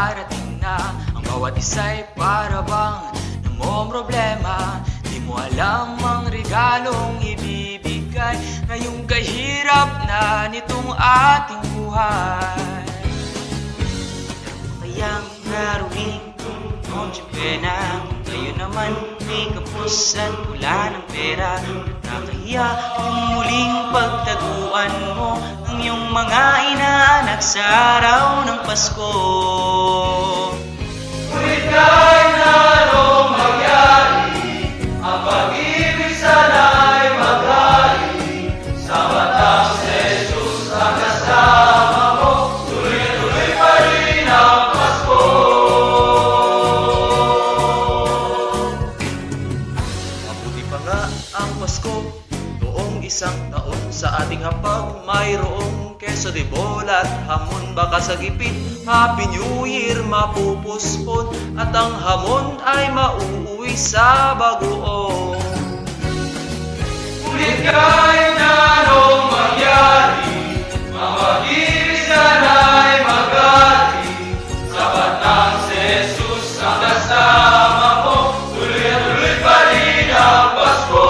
darating na. Ang bawat isa'y para bang namomroblema. Di mo alam ang regalong ibibigay ngayong kahirap na nitong ating buhay. Kayang naruhin noche pena, kayo naman may kapos at wala ng pera. Nakakahiya kung muling pagtaguan mo ang iyong mga inaanak sa araw ng Pasko. Ngunit kahit na anong magyari, ang pag-ibig sana ay maghari. Sa batang si Jesus na kasama mo, tuloy na tuloy pa rin ang Pasko. Mabuti pa nga ang Pasko, noong isang taon sa ating hapag mayroong keso de bola at hamon. Baka sa gipit Happy New Year mapupuspon at ang hamon ay mauuwi sa bagoong. Ngunit kahit na anong mangyari, ang pag-ibig sana ay maghari. Sa batang si Jesus ang kasama mo, tuloy na tuloy pa rin ang Pasko.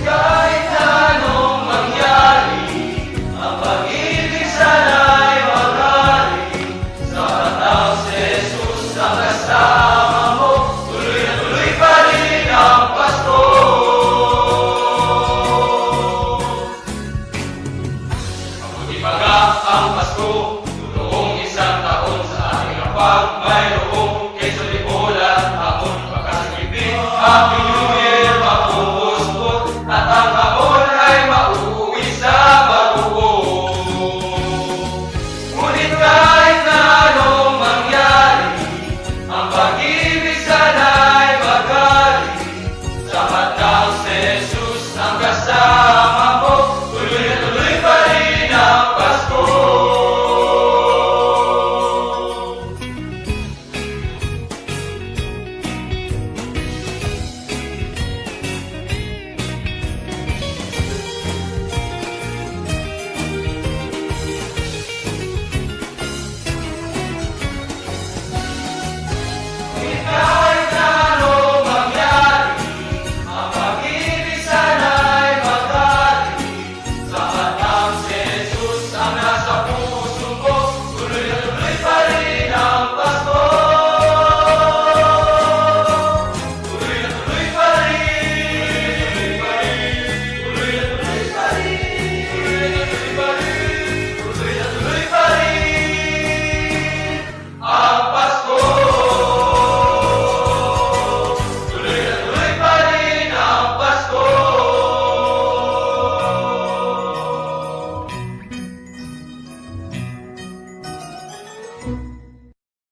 Kahit na anong mangyari, ang pag-ibig sana ay maghari. Sa batang si Jesus ang kasama mo, tuloy na tuloy pa rin ang Pasko. Mabuti pa nga ang Pasko, noong isang taon sa ating hapag mayroong